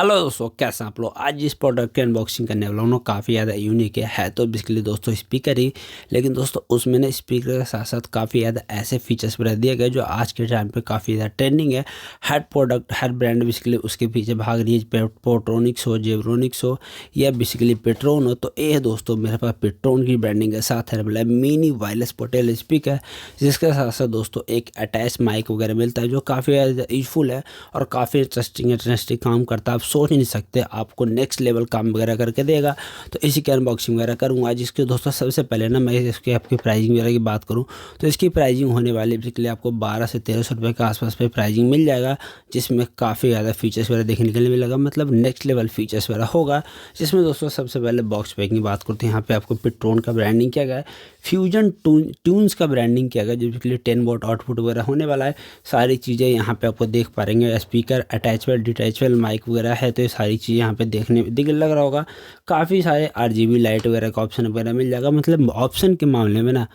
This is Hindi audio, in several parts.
हेलो दोस्तों, कैसे हैं आप लोग। आज इस प्रोडक्ट की अनबॉक्सिंग करने वाला हूँ। काफ़ी ज़्यादा यूनिक है तो बेसिकली दोस्तों स्पीकर ही, लेकिन दोस्तों उसमें ना स्पीकर के साथ साथ काफ़ी ज़्यादा ऐसे फीचर्स बता दिए गए जो आज के टाइम पे काफ़ी ज़्यादा ट्रेंडिंग है। हर प्रोडक्ट हर ब्रांड बेसिकली उसके पीछे भाग रही है। पोर्ट्रोनिक्स हो, जेब्रोनिक्स हो या बेसिकली पेट्रोन हो। तो ये दोस्तों मेरे पास पेट्रोन की ब्रांडिंग के साथ है मिनी वायरलेस पोर्टेबल स्पीकर, जिसके साथ साथ दोस्तों एक अटैच माइक वगैरह मिलता है जो काफ़ी ज़्यादा यूजफुल है और काफ़ी इंटरेस्टिंग काम करता है। आप सोच नहीं सकते आपको नेक्स्ट लेवल काम वगैरह करके देगा। तो इसी की अनबॉक्सिंग वगैरह करूँगा आज। इसके दोस्तों सबसे पहले ना मैं इसकी आपकी प्राइसिंग वगैरह की बात करूँ तो इसकी प्राइसिंग होने वाली बेसिकली आपको 1200 से 1300 रुपये के आसपास पे प्राइसिंग मिल जाएगा, जिसमें काफ़ी ज़्यादा फीचर्स वगैरह देखने के लिए मिलेगा, मतलब नेक्स्ट लेवल फीचर्स वगैरह होगा। जिसमें दोस्तों सबसे पहले बॉक्स पैकिंग की बात करते हैं। यहाँ पे आपको पेट्रोन का ब्रांडिंग किया गया है, फ्यूजन ट्यून्स का ब्रांडिंग किया गया, जो बेसिकली 10 वॉट आउटपुट वगैरह होने वाला है। सारी चीज़ें यहाँ पे आपको देख पा रहे हैं। स्पीकर अटैचबल डिटैचबल माइक वगैरह है, तो ये सारी चीज़ें यहाँ पे देखने लग रहा होगा। काफ़ी सारे RGB लाइट वगैरह का ऑप्शन वगैरह मिल जाएगा। मतलब ऑप्शन के मामले में ना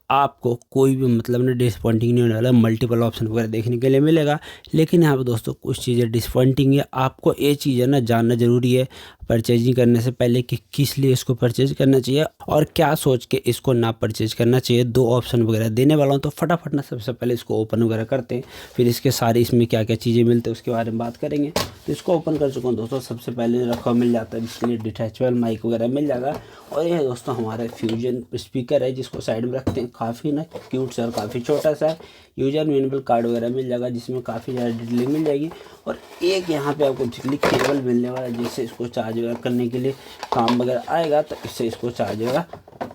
आपको कोई भी मतलब ना डिसअपॉइंटिंग नहीं होने वाला। मल्टीपल ऑप्शन वगैरह देखने के लिए मिलेगा। लेकिन यहाँ पे दोस्तों कुछ चीज़ें डिसअपॉइंटिंग है। आपको ये चीज़ें ना जानना ज़रूरी है परचेजिंग करने से पहले कि किस लिए इसको परचेज करना चाहिए और क्या सोच के इसको ना परचेज करना चाहिए। दो ऑप्शन वगैरह देने वाला हूँ, तो फटाफट ना सबसे पहले इसको ओपन वगैरह करते हैं, फिर इसके सारे इसमें क्या क्या चीज़ें मिलती है उसके बारे में बात करेंगे। तो इसको ओपन कर चुका हूँ दोस्तों। सबसे पहले रखा मिल जाता है इसके लिए डिटैचबल माइक वगैरह मिल जाएगा। और ये दोस्तों हमारा फ्यूजन स्पीकर है, जिसको साइड में रखते हैं। काफ़ी ना क्यूट सा और काफ़ी छोटा सा है। यूजर मैनुअल कार्ड वगैरह मिल जाएगा, जिसमें काफ़ी ज़्यादा डिटेलिंग मिल जाएगी। और एक यहाँ पे आपको बिजली केबल मिलने वाला है, जिससे इसको चार्ज वगैरह करने के लिए काम वगैरह आएगा। तो इससे इसको चार्ज वगैरह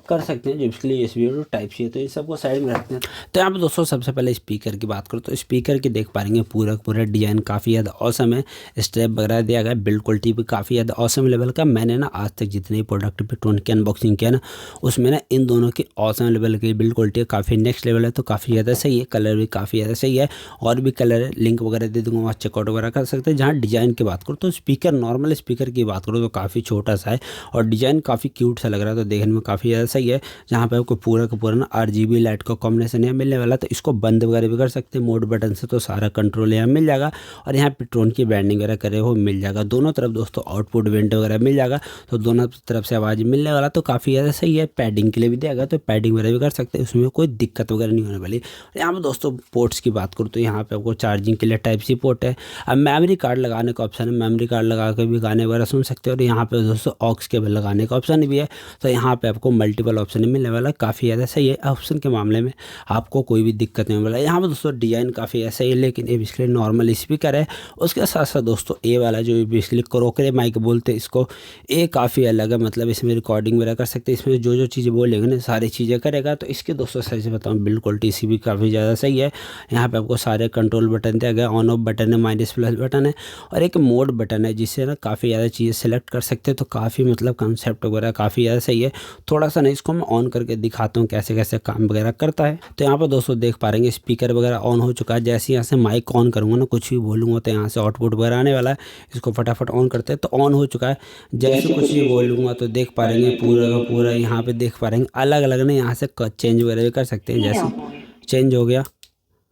कर सकते हैं, जो इसके लिए USB टाइप सी है। तो ये सबको साइड में रखते हैं। तो यहाँ पे दोस्तों सबसे पहले स्पीकर की बात करो तो स्पीकर की देख पाएंगे पूरा डिज़ाइन काफ़ी ज़्यादा औसम है। स्टेप वगैरह दिया गया, बिल्ड क्वालिटी भी काफ़ी ज़्यादा औसम लेवल का। मैंने ना आज तक जितने प्रोडक्ट पेट्रोन की अनबॉक्सिंग किया ना, उसमें ना इन दोनों की औसम लेवल की बिल्ड क्वालिटी काफ़ी नेक्स्ट लेवल है। तो काफ़ी ज़्यादा सही है, कलर भी काफ़ी ज़्यादा सही है। और भी कलर है, लिंक वगैरह दे दूँगा, वहाँ चेकआउट वगैरह कर सकते हैं। जहाँ डिज़ाइन की बात करो तो स्पीकर नॉर्मल स्पीकर की बात करो तो काफ़ी छोटा सा है और डिज़ाइन काफ़ी क्यूट सा लग रहा है, तो देखने में काफ़ी ज़्यादा सही है। जहाँ पे आपको पूरा का पूरा ना RGB लाइट का कॉम्बिनेशन यहाँ मिलने वाला। तो इसको बंद वगैरह भी कर सकते हैं मोड बटन से, तो सारा कंट्रोल यहाँ मिल जाएगा। और यहाँ पेट्रोन की ब्रांडिंग वगैरह करे हो मिल जाएगा। दोनों तरफ दोस्तों आउटपुट वेंट वगैरह मिल जाएगा, तो दोनों तरफ से आवाज़ मिलने वाला। तो काफ़ी ज़्यादा सही है। पैडिंग के लिए भी देगा, तो पैडिंग वगैरह भी कर सकते हैं, उसमें कोई दिक्कत वगैरह नहीं होने वाली। यहाँ पर दोस्तों पोर्ट्स की बात करूँ तो यहाँ पे आपको चार्जिंग के लिए टाइप सी पोर्ट है। अब मेमोरी कार्ड लगाने का ऑप्शन है, मेमोरी कार्ड लगा के भी गाने वगैरह सुन सकते हो। और यहाँ पे दोस्तों ऑक्स केबल लगाने का ऑप्शन भी है। तो यहाँ पे आपको मल्टीपल ऑप्शन मिलने वाला, काफ़ी ज़्यादा सही है। ऑप्शन के मामले में आपको कोई भी दिक्कत नहीं मिला। यहाँ पे दोस्तों डिज़ाइन काफ़ी ऐसा ही है, लेकिन ये बेसिकली नॉर्मल स्पीकर है। उसके साथ साथ दोस्तों ये वाला जो बेसिकली क्रोकरी माइक बोलते हैं इसको, ये काफ़ी अलग है। मतलब इसमें रिकॉर्डिंग वगैरह कर सकते हैं, इसमें जो चीज़ें बोलेंगे ना सारी चीज़ें करेगा। तो इसके दोस्तों सही से बताऊँ बिल्ड क्वालिटी इसी भी काफ़ी ज़्यादा सही है। यहाँ पे आपको सारे कंट्रोल बटन दिया गया, ऑन ऑफ बटन है, माइनस प्लस बटन है और एक मोड बटन है, जिससे ना काफ़ी ज़्यादा चीज़ें सेलेक्ट कर सकते हैं। तो काफ़ी मतलब कंसेप्ट वगैरह काफ़ी ज़्यादा सही है। थोड़ा सा ना इसको मैं ऑन करके दिखाता हूँ कैसे कैसे काम वगैरह करता है। तो यहाँ पर दोस्तों देख पा रहे हैं स्पीकर वगैरह ऑन हो चुका है। जैसे यहाँ से माइक ऑन करूँगा ना, कुछ भी बोलूँगा तो यहाँ से आउटपुट वगैरह आने वाला है। इसको फटाफट ऑन करते हैं, तो ऑन हो चुका है। जैसे कुछ भी बोलूँगा तो देख पा रहे हैं पूरा का पूरा यहाँ पे देख पा रहे हैं अलग अलग ना, यहाँ से चेंज वगैरह भी कर सकते हैं। जैसे चेंज हो गया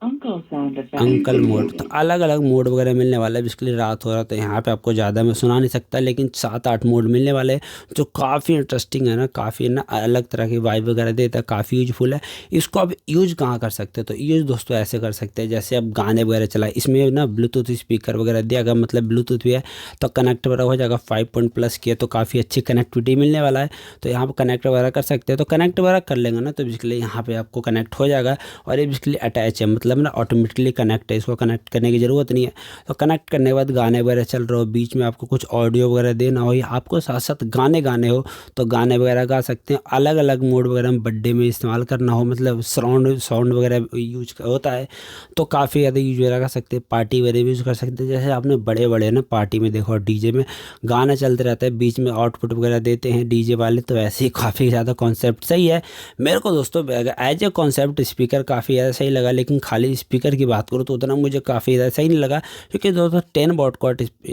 अंकल मोड, तो अलग अलग मोड वगैरह मिलने वाला है। बेसिकली रात हो रहा तो यहाँ पे आपको ज़्यादा मैं सुना नहीं सकता, लेकिन 7-8 मोड मिलने वाले हैं, जो काफ़ी इंटरेस्टिंग है ना, काफ़ी ना अलग तरह की वाइब वगैरह देता है, काफ़ी यूजफुल है। इसको आप यूज कहाँ कर सकते हैं, तो यूज दोस्तों ऐसे कर सकते हैं जैसे आप गाने वगैरह चलाए। इसमें ना ब्लूटूथ स्पीकर वगैरह दिया गया, मतलब ब्लूटूथ भी है, तो कनेक्ट वगैरह हो जाएगा। 5.+ की है, तो काफ़ी अच्छी कनेक्टिविटी मिलने वाला है। तो यहाँ पर कनेक्ट वगैरह कर सकते हैं। तो कनेक्ट वगैरह कर लेंगे ना, तो बेसिकली यहाँ पर आपको कनेक्ट हो जाएगा। और ये बेसिकली अटैच है, मतलब ना ऑटोमेटिकली कनेक्ट है, इसको कनेक्ट करने की ज़रूरत नहीं है। तो कनेक्ट करने के बाद गाने वगैरह चल रहे हो, बीच में आपको कुछ ऑडियो वगैरह देना हो या आपको साथ साथ गाने हो तो गाने वगैरह गा सकते हैं। अलग अलग मोड वगैरह में बर्थडे में इस्तेमाल करना हो, मतलब साउंड वगैरह यूज होता है, तो काफ़ी ज़्यादा यूज वगैरह कर सकते हैं। पार्टी वगैरह भी यूज़ कर सकते हैं। जैसे आपने बड़े ना पार्टी में देखो DJ में गाना चलते रहता है, बीच में आउटपुट वगैरह देते हैं DJ वाले, तो ऐसे ही काफ़ी ज़्यादा कॉन्सेप्ट सही है। मेरे को दोस्तों एज ए कॉन्सेप्ट स्पीकर काफ़ी ज़्यादा सही लगा, लेकिन खाली स्पीकर की की बात करूँ तो उतना मुझे काफ़ी ज़्यादा सही नहीं लगा, क्योंकि दोस्तों 10 वॉट का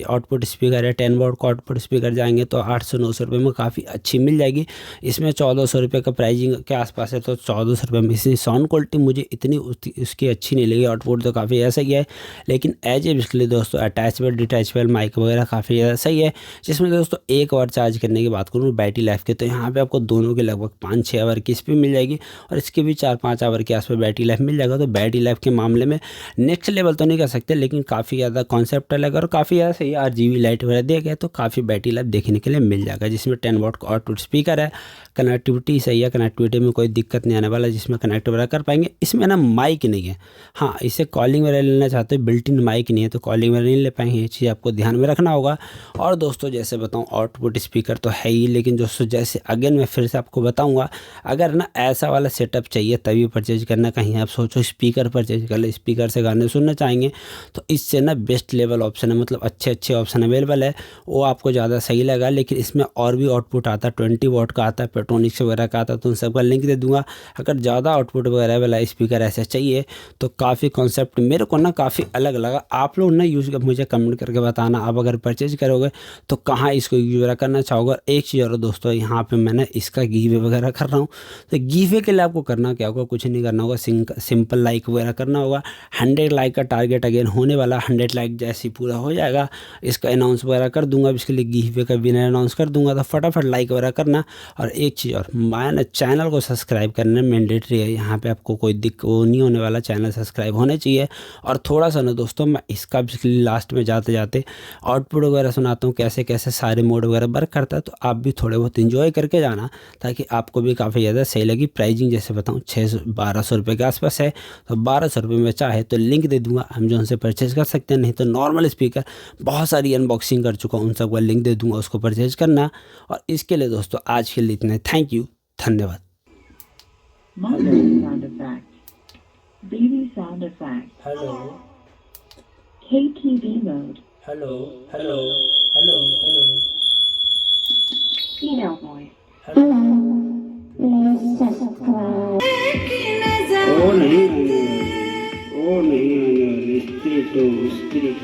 आउटपुट स्पीकर है। 10 वॉट का आउटपुट स्पीकर जाएंगे तो 800-900 रुपये में काफ़ी अच्छी मिल जाएगी। इसमें 1400 रुपये का प्राइसिंग के आसपास है, तो 1400 रुपये में इसकी साउंड क्वालिटी मुझे इतनी उसकी अच्छी नहीं लगी। आउटपुट तो काफ़ी ऐसा ही है, लेकिन एज ए बेसिकली दोस्तों अटैचेबल डिटैचेबल माइक वगैरह काफ़ी ज़्यादा सही है। जिसमें दोस्तों 1 आवर चार्ज करने की बात करूँ बैटरी लाइफ के, तो यहाँ पे आपको दोनों के लगभग 5-6 आवर की स्पीड मिल जाएगी, और इसके भी 4-5 आवर के आसपास बैटरी लाइफ मिल जाएगा। तो बैटरी लाइफ के मामले में नेक्स्ट लेवल तो नहीं कर सकते, लेकिन काफ़ी ज़्यादा कॉन्सेप्ट अलग और काफ़ी ज़्यादा सही RGB लाइट वगैरह दिया गया, तो काफ़ी बैटरी लाइफ देखने के लिए मिल जाएगा। जिसमें 10 वॉट का आउटपुट स्पीकर है, कनेक्टिविटी सही है, कनेक्टिविटी में कोई दिक्कत नहीं आने वाला, जिसमें कनेक्ट वगैरह कर पाएंगे। इसमें ना माइक नहीं है, हाँ इसे कॉलिंग वगैरह लेना चाहते हो, बिल्ट इन माइक नहीं है तो कॉलिंग वगैरह नहीं ले पाएंगे, ये चीज़ आपको ध्यान में रखना होगा। और दोस्तों जैसे बताऊँ आउटपुट स्पीकर तो है ही, लेकिन दोस्तों जैसे अगेन मैं फिर से आपको बताऊँगा, अगर ना ऐसा वाला सेटअप चाहिए तभी परचेज करना। कहीं आप सोचो स्पीकर परचेज कर ले, स्पीकर से गाने सुनना चाहेंगे, तो इससे ना बेस्ट लेवल ऑप्शन है, मतलब अच्छे ऑप्शन अवेलेबल है, वो आपको ज़्यादा सही लगा। लेकिन इसमें और भी आउटपुट आता है, 20 वॉट का आता है, पेट्रोनिक्स वगैरह का आता है, तो उन सबका लिंक दे दूँगा। अगर ज़्यादा आउटपुट वगैरह वाला स्पीकर ऐसा चाहिए तो काफ़ी कॉन्सेप्ट मेरे को ना काफ़ी अलग लगा। आप लोग ना यूज़ मुझे कमेंट करके बताना, आप अगर परचेज करोगे तो कहाँ इसको यूज़ वगैरह करना चाहोगे। एक चीज़ और दोस्तों, यहाँ पे मैंने इसका गिव वगैरह कर रहा हूँ, तो गिव के लिए आपको करना क्या होगा, कुछ नहीं करना होगा, सिंपल लाइक वगैरह करना होगा। 100 लाइक का टारगेट अगेन होने वाला, 100 लाइक जैसे पूरा हो जाएगा इसका अनाउंस वगैरह कर दूंगा, इसके लिए गिव का विनर अनाउंस कर दूंगा, तो फटाफट लाइक वगैरह करना। और एक चीज़ और, मैंने चैनल को सब्सक्राइब करना मैंडेटरी है, यहाँ पे आपको कोई दिक्कत नहीं होने वाला, चैनल सब्सक्राइब होने चाहिए। और थोड़ा सा ना दोस्तों मैं इसका बेसिकली लास्ट में जाते जाते आउटपुट वगैरह सुनाता हूँ, कैसे कैसे सारे मोड वगैरह वर्क करता है, तो आप भी थोड़े बहुत इन्जॉय करके जाना, ताकि आपको भी काफ़ी ज़्यादा सही लगी। प्राइसिंग जैसे बताऊँ 1200 रुपये के आसपास है, तो 1200 रुपये में चाहे तो लिंक दे दूँगा, अमेजोन से परचेज़ कर सकते हैं। नहीं तो नॉर्मल स्पीकर बहुत सारी अनबॉक्सिंग कर चुका हूँ, उन सब का लिंक दे दूँगा, उसको परचेज़ करना। और इसके लिए दोस्तों आज के लिए इतना, थैंक यू, धन्यवाद। Baby sound effect. Hello KTV mode. Hello hello hello hello Female voice. Hello. ओ नहीं आने वाली, स्पिरिट